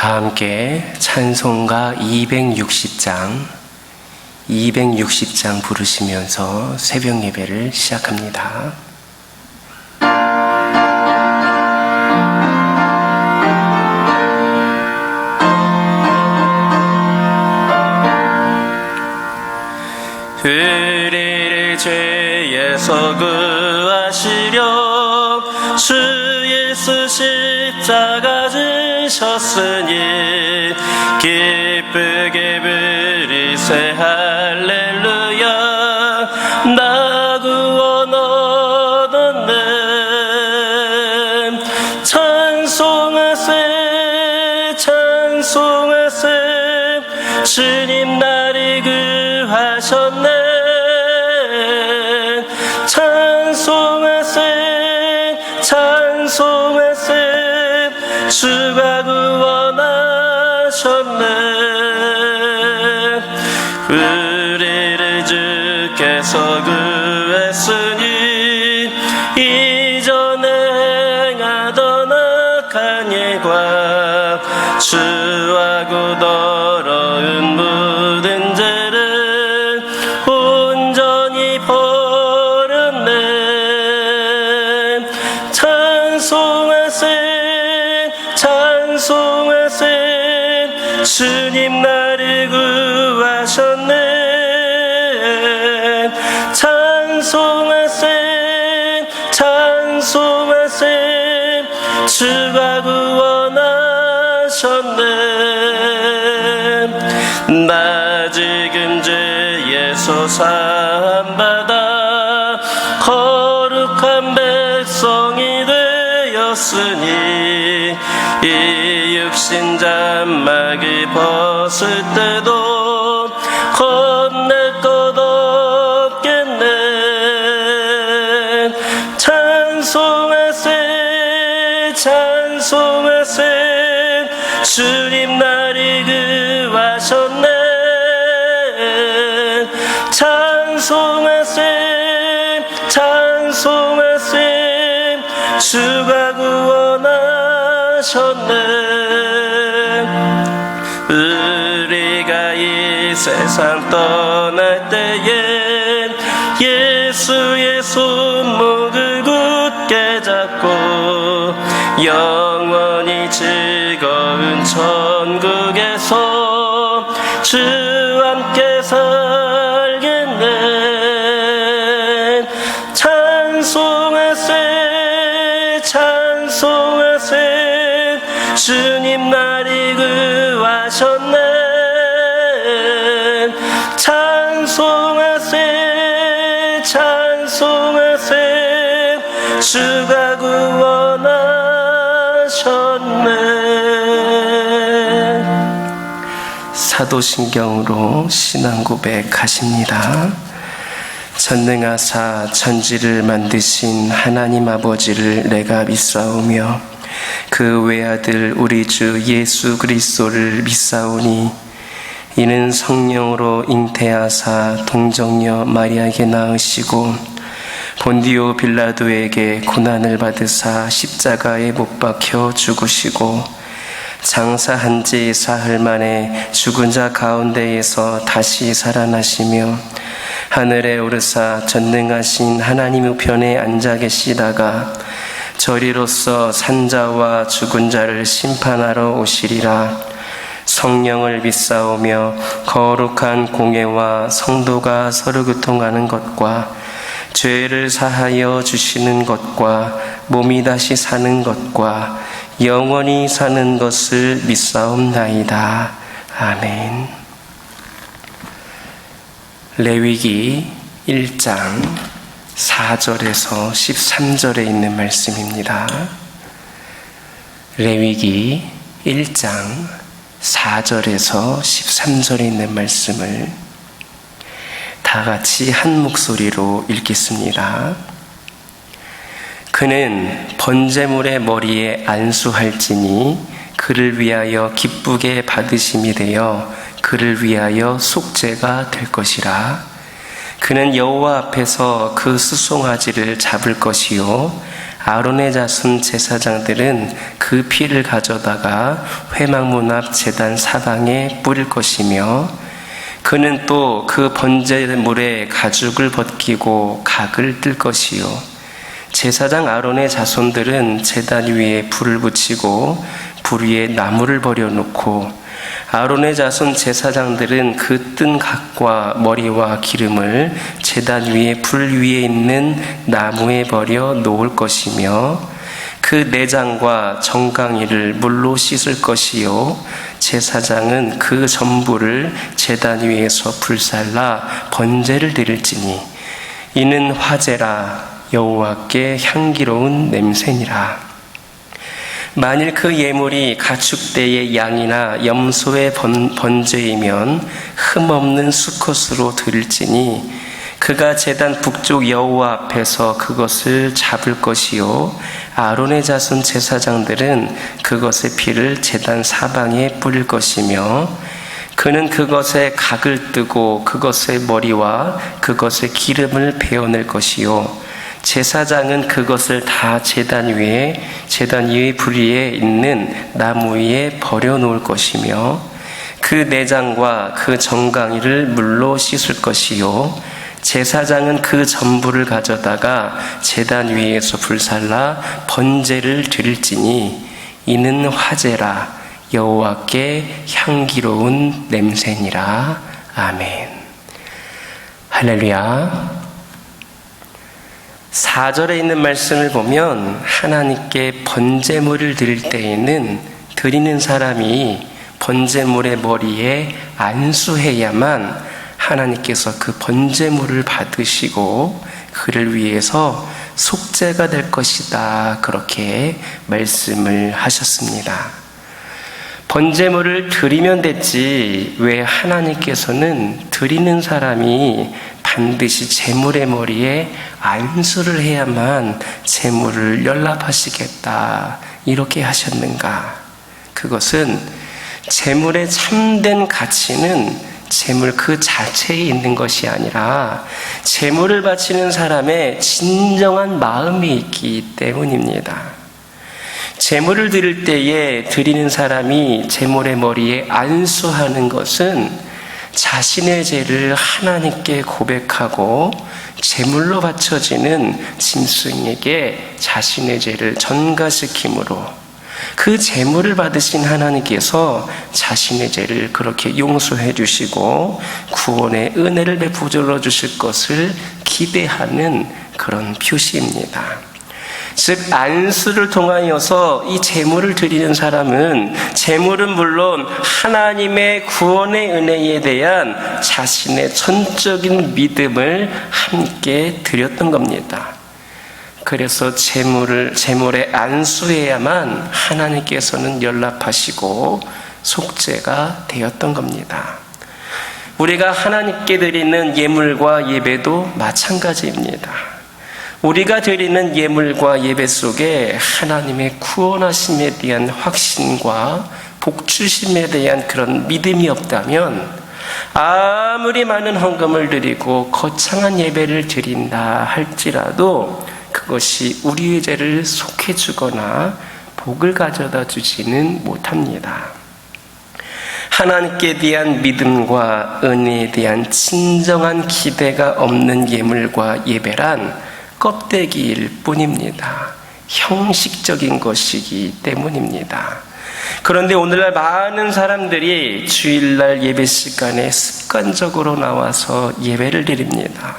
다 함께 찬송가 260장 부르시면서 새벽 예배를 시작합니다. 우리를 죄에서 구하시려 주 예수 십자가 지셨으니 기쁘게 부르세 할렐루야. 나 구원 얻었네. 찬송하세 찬송하세 주님 나를 구하셨네. 찬송하세 찬송하세 주가 구원하셨네. 우리를 주께서 구했으니 이전에 행하던 악한 일과 주하고 더러운 모든 죄를 온전히 버렸네. 찬송하세 찬송하세 주님 나를 구하셨네. 찬송하세 찬송하세 주가 구원하셨네. 나 지금 죄에서 사함받아 거룩한 백성이 되었으니 이 육신 장막을 벗을 때도 건넬 것 없겠네. 찬송하세 찬송하세 주님 나를 구하셨네. 찬송하세 찬송하세 주가 구원하셨네. 우리가 이 세상 떠날 때에 예수의 손목을 굳게 잡고 영원히 즐거운 천국에서 주와 함께 살겠네. 찬송하세 찬송하세 주님 나를 구하셨네. 찬송하세 찬송하세 주가 구원하셨네. 사도신경으로 신앙 고백하십니다. 전능하사 천지를 만드신 하나님 아버지를 내가 믿사오며 그 외아들 우리 주 예수 그리스도를 믿사오니 이는 성령으로 잉태하사 동정녀 마리아에게 낳으시고 본디오 빌라도에게 고난을 받으사 십자가에 못 박혀 죽으시고 장사한 지 사흘 만에 죽은 자 가운데에서 다시 살아나시며 하늘에 오르사 전능하신 하나님 우편에 앉아 계시다가 저리로서 산자와 죽은 자를 심판하러 오시리라. 성령을 믿사오며 거룩한 공회와 성도가 서로 교통하는 것과 죄를 사하여 주시는 것과 몸이 다시 사는 것과 영원히 사는 것을 믿사옵나이다. 아멘. 레위기 1장 4절에서 13절에 있는 말씀입니다. 레위기 1장 4절에서 13절에 있는 말씀을 다 같이 한 목소리로 읽겠습니다. 그는 번제물의 머리에 안수할지니 그를 위하여 기쁘게 받으심이 되어 그를 위하여 속죄가 될 것이라. 그는 여호와 앞에서 그 수송아지를 잡을 것이요 아론의 자손 제사장들은 그 피를 가져다가 회막문 앞 제단 사방에 뿌릴 것이며 그는 또 그 번제물에 가죽을 벗기고 각을 뜰 것이요 제사장 아론의 자손들은 제단 위에 불을 붙이고 불 위에 나무를 버려놓고 아론의 자손 제사장들은 그 뜬 각과 머리와 기름을 제단 위에 불 위에 있는 나무에 버려 놓을 것이며 그 내장과 정강이를 물로 씻을 것이요 제사장은 그 전부를 제단 위에서 불살라 번제를 드릴지니 이는 화제라 여호와께 향기로운 냄새니라. 만일 그 예물이 가축대의 양이나 염소의 번제이면 흠없는 수컷으로 드릴지니 그가 제단 북쪽 여호와 앞에서 그것을 잡을 것이요 아론의 자손 제사장들은 그것의 피를 제단 사방에 뿌릴 것이며 그는 그것에 각을 뜨고 그것의 머리와 그것의 기름을 베어낼 것이요 제사장은 그것을 다 제단 위에 불 위에 있는 나무 위에 버려놓을 것이며 그 내장과 그 정강이를 물로 씻을 것이요 제사장은 그 전부를 가져다가 제단 위에서 불살라 번제를 드릴지니 이는 화제라 여호와께 향기로운 냄새니라. 아멘. 할렐루야. 4절에 있는 말씀을 보면 하나님께 번제물을 드릴 때에는 드리는 사람이 번제물의 머리에 안수해야만 하나님께서 그 번제물을 받으시고 그를 위해서 속죄가 될 것이다. 그렇게 말씀을 하셨습니다. 번제물을 드리면 됐지 왜 하나님께서는 드리는 사람이 반드시 제물의 머리에 안수를 해야만 제물을 연락하시겠다 이렇게 하셨는가? 그것은 제물의 참된 가치는 제물 그 자체에 있는 것이 아니라 제물을 바치는 사람의 진정한 마음이 있기 때문입니다. 제물을 드릴 때에 드리는 사람이 제물의 머리에 안수하는 것은 자신의 죄를 하나님께 고백하고 제물로 바쳐지는 짐승에게 자신의 죄를 전가시킴으로 그 제물을 받으신 하나님께서 자신의 죄를 그렇게 용서해 주시고 구원의 은혜를 베풀어 주실 것을 기대하는 그런 표시입니다. 즉 안수를 통하여서 이 제물을 드리는 사람은 제물은 물론 하나님의 구원의 은혜에 대한 자신의 전적인 믿음을 함께 드렸던 겁니다. 그래서 제물에 안수해야만 하나님께서는 연락하시고 속죄가 되었던 겁니다. 우리가 하나님께 드리는 예물과 예배도 마찬가지입니다. 우리가 드리는 예물과 예배 속에 하나님의 구원하심에 대한 확신과 복주심에 대한 그런 믿음이 없다면 아무리 많은 헌금을 드리고 거창한 예배를 드린다 할지라도 그것이 우리의 죄를 속해주거나 복을 가져다 주지는 못합니다. 하나님께 대한 믿음과 은혜에 대한 진정한 기대가 없는 예물과 예배란 껍데기일 뿐입니다. 형식적인 것이기 때문입니다. 그런데 오늘날 많은 사람들이 주일날 예배 시간에 습관적으로 나와서 예배를 드립니다.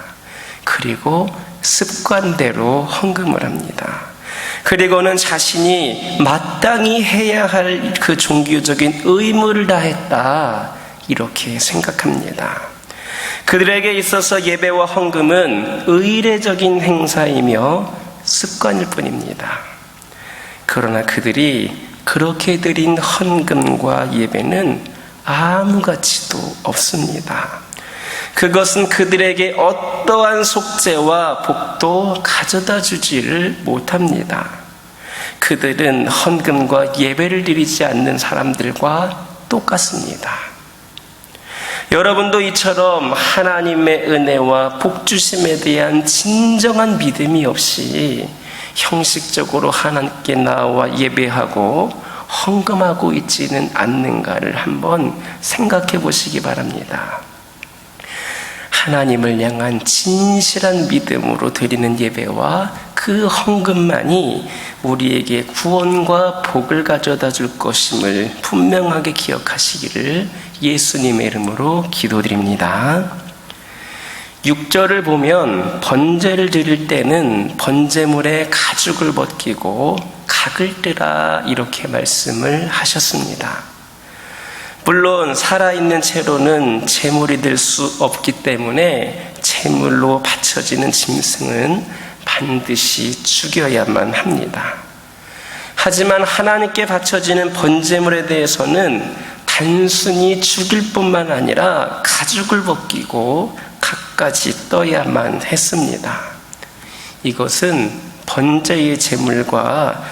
그리고 습관대로 헌금을 합니다. 그리고는 자신이 마땅히 해야 할 그 종교적인 의무를 다했다 이렇게 생각합니다. 그들에게 있어서 예배와 헌금은 의례적인 행사이며 습관일 뿐입니다. 그러나 그들이 그렇게 드린 헌금과 예배는 아무 가치도 없습니다. 그것은 그들에게 어떠한 속죄와 복도 가져다 주지를 못합니다. 그들은 헌금과 예배를 드리지 않는 사람들과 똑같습니다. 여러분도 이처럼 하나님의 은혜와 복주심에 대한 진정한 믿음이 없이 형식적으로 하나님께 나와 예배하고 헌금하고 있지는 않는가를 한번 생각해 보시기 바랍니다. 하나님을 향한 진실한 믿음으로 드리는 예배와 그 헌금만이 우리에게 구원과 복을 가져다 줄 것임을 분명하게 기억하시기를 예수님의 이름으로 기도드립니다. 6절을 보면 번제를 드릴 때는 번제물에 가죽을 벗기고 각을 뜨라 이렇게 말씀을 하셨습니다. 물론 살아있는 채로는 제물이 될 수 없기 때문에 제물로 바쳐지는 짐승은 반드시 죽여야만 합니다. 하지만 하나님께 바쳐지는 번제물에 대해서는 단순히 죽일 뿐만 아니라 가죽을 벗기고 각까지 떠야만 했습니다. 이것은 번제의 제물과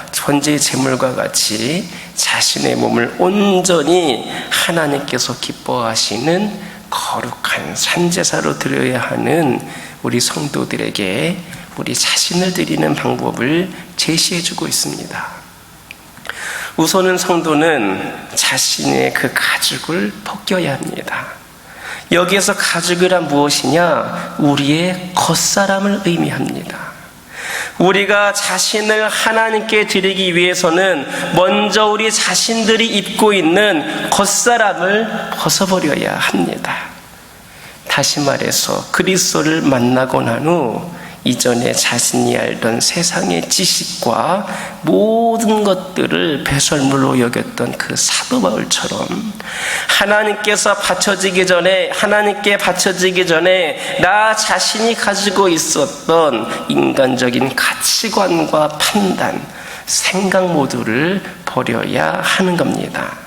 같이 자신의 몸을 온전히 하나님께서 기뻐하시는 거룩한 산제사로 드려야 하는 우리 성도들에게 우리 자신을 드리는 방법을 제시해주고 있습니다. 우선은 성도는 자신의 그 가죽을 벗겨야 합니다. 여기에서 가죽이란 무엇이냐? 우리의 겉사람을 의미합니다. 우리가 자신을 하나님께 드리기 위해서는 먼저 우리 자신들이 입고 있는 겉사람을 벗어버려야 합니다. 다시 말해서 그리스도를 만나고 난 후 이전에 자신이 알던 세상의 지식과 모든 것들을 배설물로 여겼던 그 사도 바울처럼 하나님께 바쳐지기 전에 나 자신이 가지고 있었던 인간적인 가치관과 판단, 생각 모두를 버려야 하는 겁니다.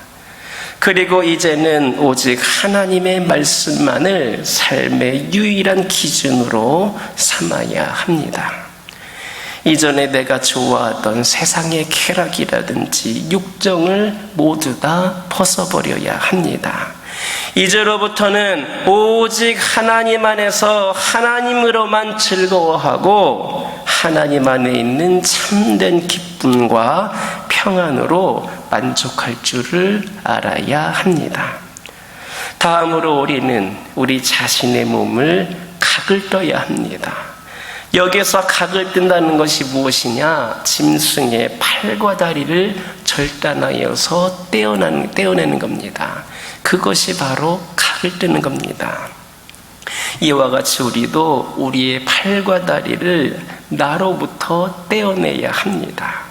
그리고 이제는 오직 하나님의 말씀만을 삶의 유일한 기준으로 삼아야 합니다. 이전에 내가 좋아하던 세상의 쾌락이라든지 육정을 모두 다 벗어버려야 합니다. 이제로부터는 오직 하나님 안에서 하나님으로만 즐거워하고 하나님 안에 있는 참된 기쁨과 평안으로 만족할 줄을 알아야 합니다. 다음으로 우리는 우리 자신의 몸을 각을 떠야 합니다. 여기서 각을 뜬다는 것이 무엇이냐? 짐승의 팔과 다리를 절단하여서 떼어내는 겁니다. 그것이 바로 각을 뜨는 겁니다. 이와 같이 우리도 우리의 팔과 다리를 나로부터 떼어내야 합니다.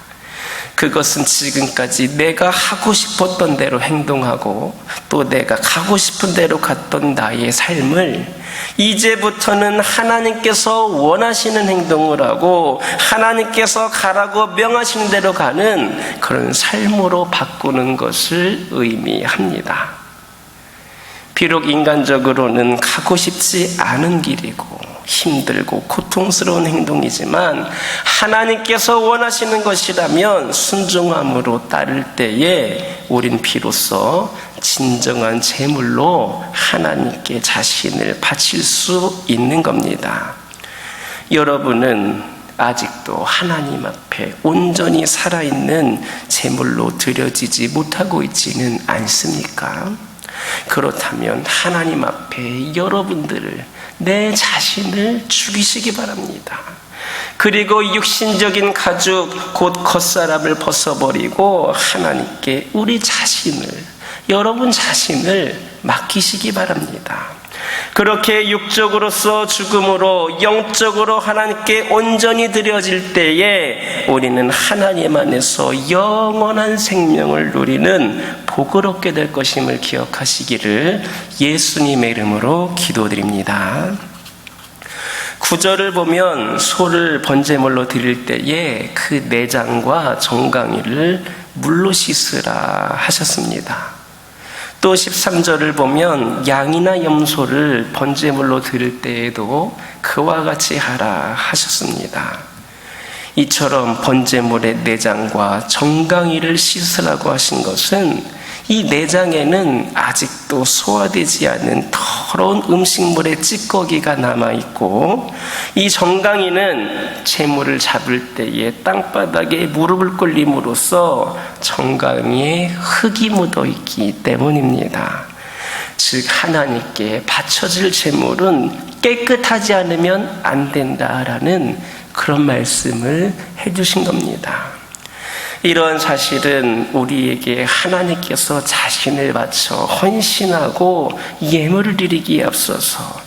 그것은 지금까지 내가 하고 싶었던 대로 행동하고 또 내가 가고 싶은 대로 갔던 나의 삶을 이제부터는 하나님께서 원하시는 행동을 하고 하나님께서 가라고 명하신 대로 가는 그런 삶으로 바꾸는 것을 의미합니다. 비록 인간적으로는 가고 싶지 않은 길이고 힘들고 고통스러운 행동이지만 하나님께서 원하시는 것이라면 순종함으로 따를 때에 우린 비로소 진정한 제물로 하나님께 자신을 바칠 수 있는 겁니다. 여러분은 아직도 하나님 앞에 온전히 살아있는 제물로 드려지지 못하고 있지는 않습니까? 그렇다면 하나님 앞에 여러분들을 내 자신을 죽이시기 바랍니다. 그리고 육신적인 가죽 곧 겉사람을 벗어버리고 하나님께 우리 자신을 여러분 자신을 맡기시기 바랍니다. 그렇게 육적으로서 죽음으로 영적으로 하나님께 온전히 드려질 때에 우리는 하나님 안에서 영원한 생명을 누리는 복을 얻게 될 것임을 기억하시기를 예수님의 이름으로 기도드립니다. 9절을 보면 소를 번제물로 드릴 때에 그 내장과 정강이를 물로 씻으라 하셨습니다. 또 13절을 보면 양이나 염소를 번제물로 드릴 때에도 그와 같이 하라 하셨습니다. 이처럼 번제물의 내장과 정강이를 씻으라고 하신 것은 이 내장에는 아직도 소화되지 않은 더러운 음식물의 찌꺼기가 남아있고, 이 정강이는 재물을 잡을 때에 땅바닥에 무릎을 꿇림으로써 정강이에 흙이 묻어있기 때문입니다. 즉 하나님께 바쳐질 재물은 깨끗하지 않으면 안 된다라는 그런 말씀을 해주신 겁니다. 이런 사실은 우리에게 하나님께서 자신을 바쳐 헌신하고 예물을 드리기에 앞서서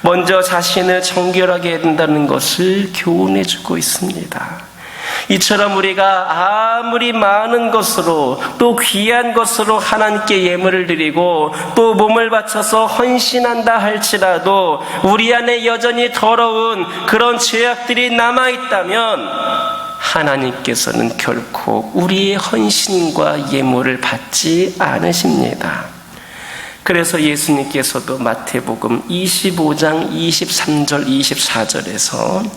먼저 자신을 정결하게 해야 된다는 것을 교훈해 주고 있습니다. 이처럼 우리가 아무리 많은 것으로 또 귀한 것으로 하나님께 예물을 드리고 또 몸을 바쳐서 헌신한다 할지라도 우리 안에 여전히 더러운 그런 죄악들이 남아있다면 하나님께서는 결코 우리의 헌신과 예물을 받지 않으십니다. 그래서 예수님께서도 마태복음 25장 23절 24절에서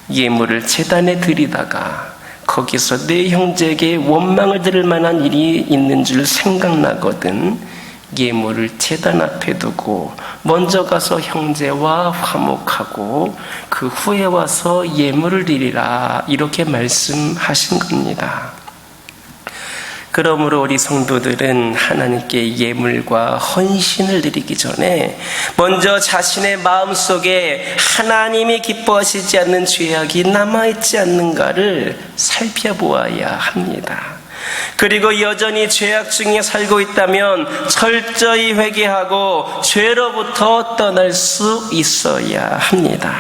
예물을 제단에 드리다가 거기서 내 형제에게 원망을 들을 만한 일이 있는 줄 생각나거든 예물을 제단 앞에 두고 먼저 가서 형제와 화목하고 그 후에 와서 예물을 드리라, 이렇게 말씀하신 겁니다. 그러므로 우리 성도들은 하나님께 예물과 헌신을 드리기 전에 먼저 자신의 마음속에 하나님이 기뻐하시지 않는 죄악이 남아있지 않는가를 살펴보아야 합니다. 그리고 여전히 죄악 중에 살고 있다면 철저히 회개하고 죄로부터 떠날 수 있어야 합니다.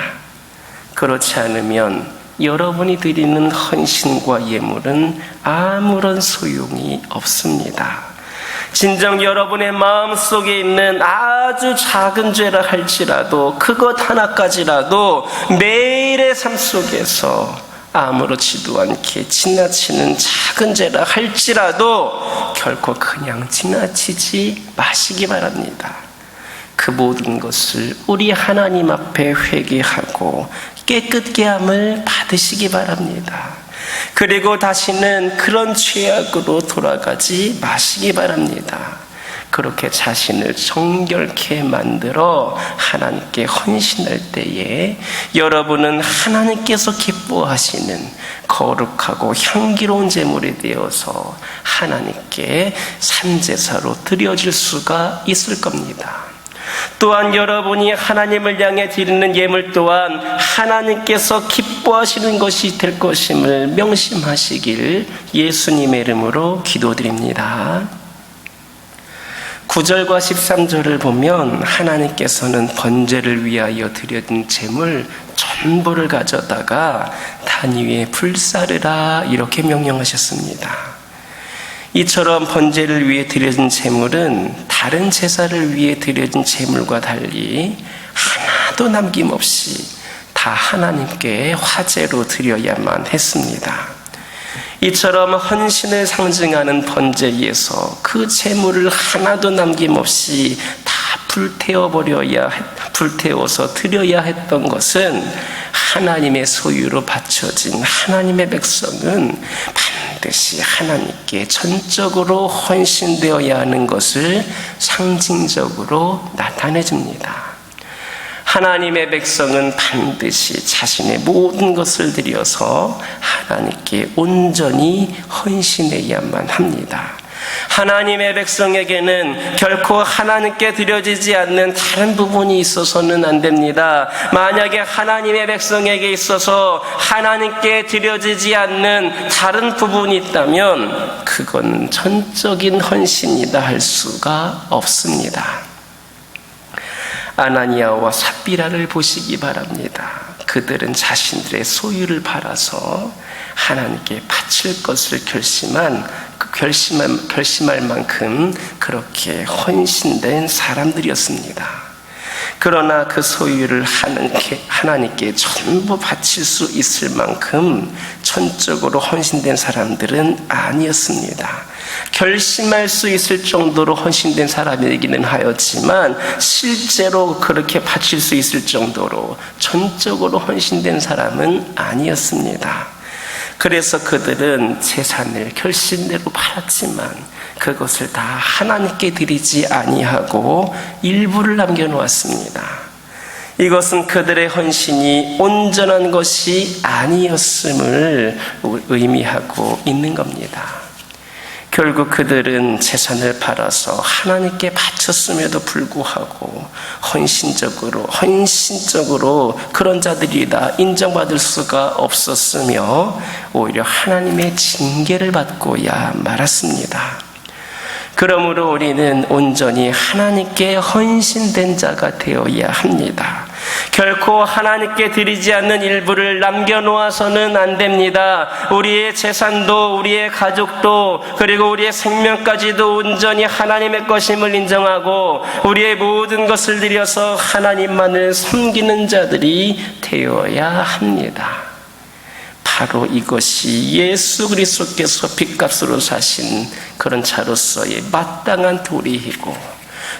그렇지 않으면 여러분이 드리는 헌신과 예물은 아무런 소용이 없습니다. 진정 여러분의 마음속에 있는 아주 작은 죄라 할지라도 그것 하나까지라도 매일의 삶 속에서 아무렇지도 않게 지나치는 작은 죄라 할지라도 결코 그냥 지나치지 마시기 바랍니다. 그 모든 것을 우리 하나님 앞에 회개하고 깨끗게 함을 받으시기 바랍니다. 그리고 다시는 그런 죄악으로 돌아가지 마시기 바랍니다. 그렇게 자신을 정결케 만들어 하나님께 헌신할 때에 여러분은 하나님께서 기뻐하시는 거룩하고 향기로운 제물이 되어서 하나님께 산제사로 드려질 수가 있을 겁니다. 또한 여러분이 하나님을 향해 드리는 예물 또한 하나님께서 기뻐하시는 것이 될 것임을 명심하시길 예수님의 이름으로 기도드립니다. 9절과 13절을 보면 하나님께서는 번제를 위하여 드려진 제물 전부를 가져다가 단 위에 불사르라, 이렇게 명령하셨습니다. 이처럼 번제를 위해 드려진 제물은 다른 제사를 위해 드려진 제물과 달리 하나도 남김없이 다 하나님께 화제로 드려야만 했습니다. 이처럼 헌신을 상징하는 번제에서 그 제물을 하나도 남김없이 다 불태워서 드려야 했던 것은 하나님의 소유로 바쳐진 하나님의 백성은 반드시 하나님께 전적으로 헌신되어야 하는 것을 상징적으로 나타내 줍니다. 하나님의 백성은 반드시 자신의 모든 것을 드려서 하나님께 온전히 헌신해야만 합니다. 하나님의 백성에게는 결코 하나님께 드려지지 않는 다른 부분이 있어서는 안 됩니다. 만약에 하나님의 백성에게 있어서 하나님께 드려지지 않는 다른 부분이 있다면 그건 전적인 헌신이다 할 수가 없습니다. 아나니아와 삽비라를 보시기 바랍니다. 그들은 자신들의 소유를 팔아서 하나님께 바칠 것을 결심할 만큼 그렇게 헌신된 사람들이었습니다. 그러나 그 소유를 하나님께 전부 바칠 수 있을 만큼 전적으로 헌신된 사람들은 아니었습니다. 결심할 수 있을 정도로 헌신된 사람이기는 하였지만 실제로 그렇게 바칠 수 있을 정도로 전적으로 헌신된 사람은 아니었습니다. 그래서 그들은 재산을 결심대로 팔았지만 그것을 다 하나님께 드리지 아니하고 일부를 남겨놓았습니다. 이것은 그들의 헌신이 온전한 것이 아니었음을 의미하고 있는 겁니다. 결국 그들은 재산을 팔아서 하나님께 바쳤음에도 불구하고 헌신적으로 그런 자들이다 인정받을 수가 없었으며 오히려 하나님의 징계를 받고야 말았습니다. 그러므로 우리는 온전히 하나님께 헌신된 자가 되어야 합니다. 결코 하나님께 드리지 않는 일부를 남겨놓아서는 안 됩니다. 우리의 재산도 우리의 가족도 그리고 우리의 생명까지도 온전히 하나님의 것임을 인정하고 우리의 모든 것을 들여서 하나님만을 섬기는 자들이 되어야 합니다. 바로 이것이 예수 그리스도께서 핏값으로 사신 그런 자로서의 마땅한 도리이고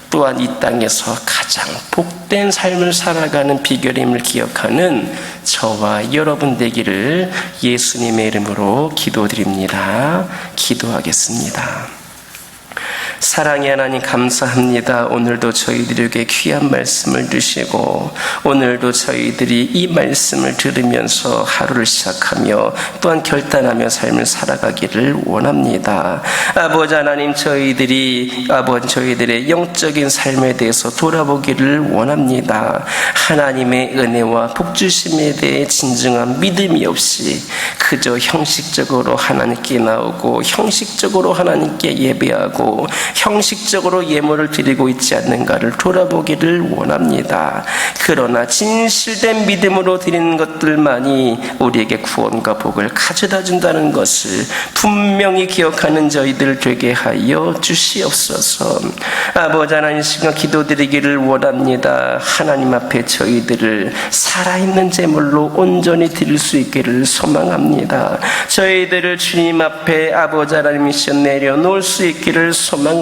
또한 이 땅에서 가장 복된 삶을 살아가는 비결임을 기억하는 저와 여러분 되기를 예수님의 이름으로 기도드립니다. 기도하겠습니다. 사랑의 하나님 감사합니다. 오늘도 저희들에게 귀한 말씀을 주시고 오늘도 저희들이 이 말씀을 들으면서 하루를 시작하며 또한 결단하며 삶을 살아가기를 원합니다. 아버지 하나님 저희들의 영적인 삶에 대해서 돌아보기를 원합니다. 하나님의 은혜와 복주심에 대해 진정한 믿음이 없이 그저 형식적으로 하나님께 나오고 형식적으로 하나님께 예배하고 형식적으로 예물을 드리고 있지 않는가를 돌아보기를 원합니다. 그러나 진실된 믿음으로 드리는 것들만이 우리에게 구원과 복을 가져다 준다는 것을 분명히 기억하는 저희들 되게 하여 주시옵소서. 아버지 하나님 시간 기도드리기를 원합니다. 하나님 앞에 저희들을 살아있는 제물로 온전히 드릴 수 있기를 소망합니다. 저희들을 주님 앞에 아버지 하나님 이시여 내려놓을 수 있기를 소망합니다.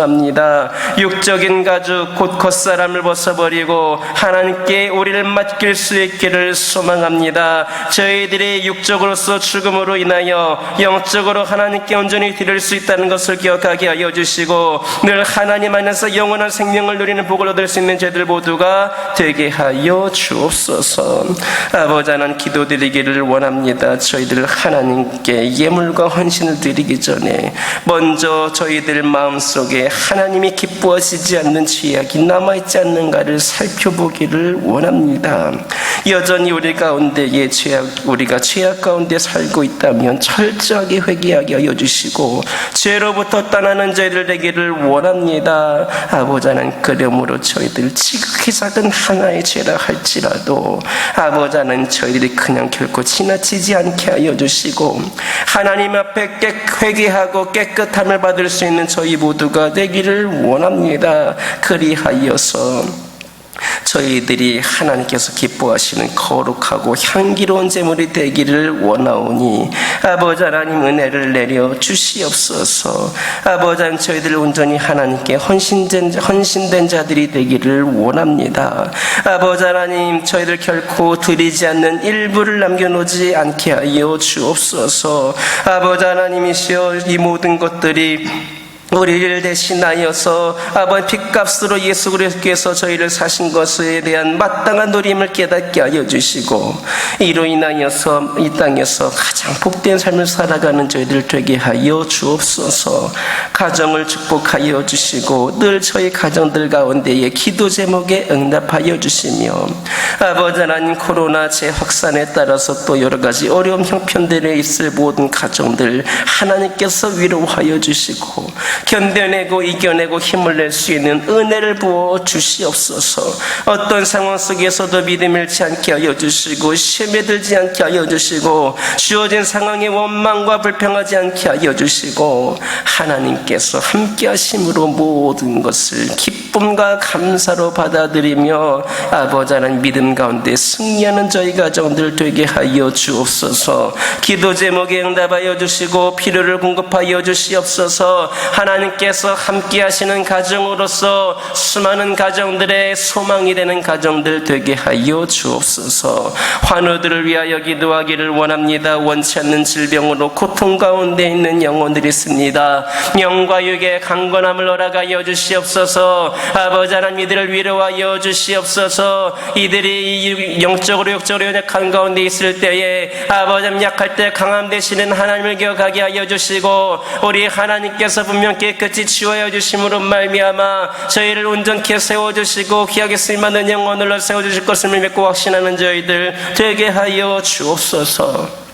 육적인 가죽 곧 겉사람을 벗어버리고 하나님께 우리를 맡길 수 있기를 소망합니다. 저희들이 육적으로서 죽음으로 인하여 영적으로 하나님께 온전히 드릴 수 있다는 것을 기억하게 하여 주시고 늘 하나님 안에서 영원한 생명을 누리는 복을 얻을 수 있는 저희들 모두가 되게 하여 주옵소서. 아버지 하나님 기도드리기를 원합니다. 저희들 하나님께 예물과 헌신을 드리기 전에 먼저 저희들 마음속에 하나님이 기뻐하시지 않는 죄악이 남아있지 않는가를 살펴보기를 원합니다. 여전히 우리 가운데에 우리가 죄악 가운데 살고 있다면 철저하게 회개하게 하여 주시고 죄로부터 떠나는 저희들 되기를 원합니다. 아버지 하나님 그러므로 저희들 지극히 작은 하나의 죄라 할지라도 아버지 하나님 저희들이 그냥 결코 지나치지 않게 하여 주시고 하나님 앞에 회개하고 깨끗함을 받을 수 있는 저희 모두가 되기를 원합니다. 그리하여서 저희들이 하나님께서 기뻐하시는 거룩하고 향기로운 제물이 되기를 원하오니 아버지 하나님 은혜를 내려 주시옵소서. 아버지 하나님 저희들 온전히 하나님께 헌신된 자들이 되기를 원합니다. 아버지 하나님 저희들 결코 드리지 않는 일부를 남겨놓지 않게 하여 주옵소서. 아버지 하나님이시여 이 모든 것들이 우리를 대신하여서 아버지 핏값으로 예수 그리스도께서 저희를 사신 것에 대한 마땅한 노림을 깨닫게 하여 주시고 이로 인하여서 이 땅에서 가장 복된 삶을 살아가는 저희들 되게 하여 주옵소서. 가정을 축복하여 주시고 늘 저희 가정들 가운데에 기도 제목에 응답하여 주시며 아버지 하나님 코로나 재확산에 따라서 또 여러 가지 어려움 형편들에 있을 모든 가정들 하나님께서 위로하여 주시고 견뎌내고 이겨내고 힘을 낼 수 있는 은혜를 부어 주시옵소서. 어떤 상황 속에서도 믿음 잃지 않게 하여 주시고 시험에 들지 않게 하여 주시고 주어진 상황에 원망과 불평하지 않게 하여 주시고 하나님께서 함께 하심으로 모든 것을 기쁨과 감사로 받아들이며 아버지 하나님 믿음 가운데 승리하는 저희 가정들 되게 하여 주옵소서. 기도 제목에 응답하여 주시고 필요를 공급하여 주시옵소서. 하나님께서 함께 하시는 가정으로서 수많은 가정들의 소망이 되는 가정들 되게 하여 주옵소서. 환우들을 위하여 기도하기를 원합니다. 원치 않는 질병으로 고통 가운데 있는 영혼들이 있습니다. 영과 육의 강건함을 허락하여 주시옵소서. 아버지 하나님, 이들을 위로하여 주시옵소서. 이들이 영적으로 육적으로 연약한 가운데 있을 때에 아버지 하나님, 약할 때 강함 되시는 하나님을 기억하게 하여 주시고, 우리 하나님께서 분명 깨끗이 치워여 주심으로 말미암아 저희를 온전케 세워주시고 귀하게 쓰임받는 영혼으로 세워주실 것을 믿고 확신하는 저희들 되게 하여 주옵소서.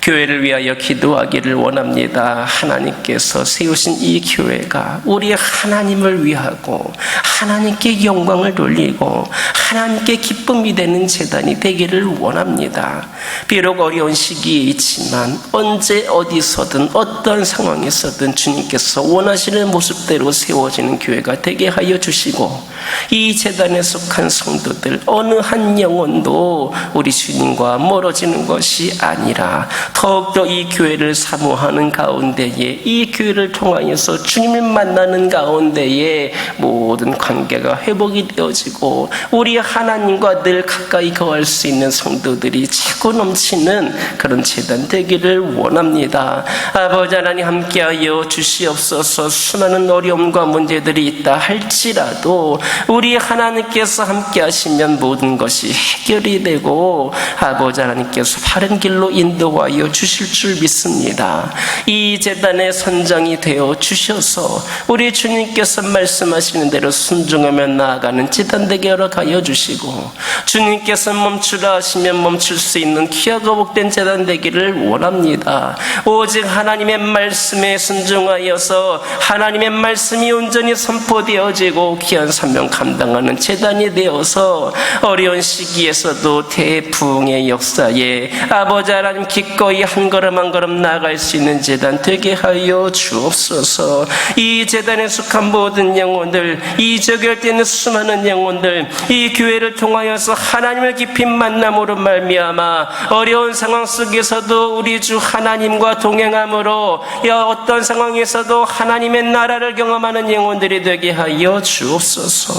교회를 위하여 기도하기를 원합니다. 하나님께서 세우신 이 교회가 우리 하나님을 위하고 하나님께 영광을 돌리고 하나님께 기쁨이 되는 제단이 되기를 원합니다. 비록 어려운 시기에 있지만 언제 어디서든 어떤 상황에서든 주님께서 원하시는 모습대로 세워지는 교회가 되게 하여 주시고, 이 제단에 속한 성도들 어느 한 영혼도 우리 주님과 멀어지는 것이 아니라 더욱더 이 교회를 사모하는 가운데에, 이 교회를 통하여서 주님을 만나는 가운데에 모든 관계가 회복이 되어지고 우리 하나님과 늘 가까이 거할 수 있는 성도들이 차고 넘치는 그런 제단 되기를 원합니다. 아버지 하나님, 함께하여 주시옵소서. 수많은 어려움과 문제들이 있다 할지라도 우리 하나님께서 함께하시면 모든 것이 해결이 되고 아버지 하나님께서 바른 길로 인도하여 주실 줄 믿습니다. 이 제단의 선장이 되어 주셔서 우리 주님께서 말씀하시는 대로 순종하며 나아가는 제단 되게 허락하여 주시고, 주님께서 멈추라 하시면 멈출 수 있는 귀하고 복된 제단 되기를 원합니다. 오직 하나님의 말씀에 순종하여서 하나님의 말씀이 온전히 선포되어지고 귀한 사명 감당하는 제단이 되어서 어려운 시기에서도 대부흥의 역사에 아버지 하나님 기꺼이 한 걸음 한 걸음 나아갈 수 있는 제단 되게 하여 주옵소서. 이 제단에 속한 모든 영혼들, 이 저결되는 수많은 영혼들, 이 교회를 통하여서 하나님을 깊이 만남으로 말미암아 어려운 상황 속에서도 우리 주 하나님과 동행함으로 어떤 상황에서도 하나님의 나라를 경험하는 영혼들이 되게 하여 주옵소서.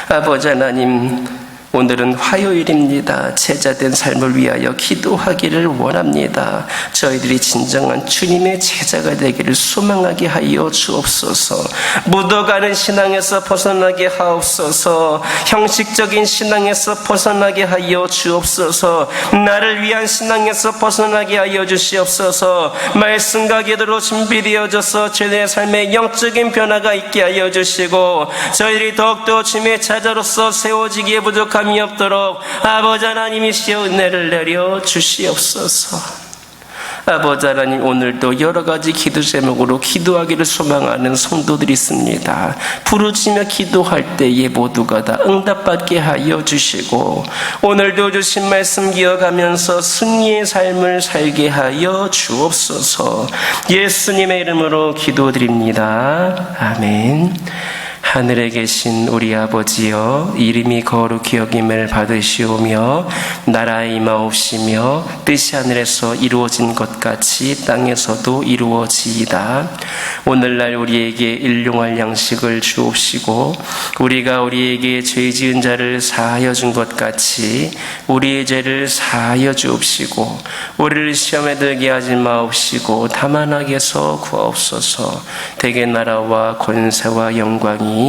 아버지 하나님, 오늘은 화요일입니다. 제자된 삶을 위하여 기도하기를 원합니다. 저희들이 진정한 주님의 제자가 되기를 소망하게 하여 주옵소서. 묻어가는 신앙에서 벗어나게 하옵소서. 형식적인 신앙에서 벗어나게 하여 주옵소서. 나를 위한 신앙에서 벗어나게 하여 주시옵소서. 말씀과 기도로 준비되어져서 저희의 삶에 영적인 변화가 있게 하여 주시고, 저희들이 더욱더 주님의 제자로서 세워지기에 부족한 없도록 아버지 하나님이시여 은혜를 내려 주시옵소서. 아버지 하나님, 오늘도 여러 가지 기도 제목으로 기도하기를 소망하는 성도들이 있습니다. 부르짖으며 기도할 때에 모두가 다 응답받게 하여 주시고, 오늘도 주신 말씀 기억하면서 승리의 삶을 살게 하여 주옵소서. 예수님의 이름으로 기도드립니다. 아멘. 하늘에 계신 우리 아버지여, 이름이 거룩히 여김을 받으시오며 나라의 임하옵시며 뜻이 하늘에서 이루어진 것 같이 땅에서도 이루어지이다. 오늘날 우리에게 일용할 양식을 주옵시고, 우리가 우리에게 죄 지은 자를 사하여 준 것 같이 우리의 죄를 사하여 주옵시고, 우리를 시험에 들게 하지 마옵시고 다만 악에서 구하옵소서. 대개 나라와 권세와 영광이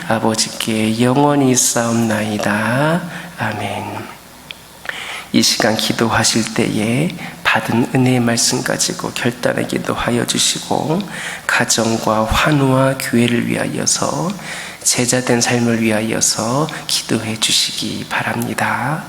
아버지께 영원히 있사옵나이다. 아멘. 이 시간 기도하실 때에 받은 은혜의 말씀 가지고 결단하게 기도하여 주시고, 가정과 환우와 교회를 위하여서, 제자된 삶을 위하여서 기도해 주시기 바랍니다.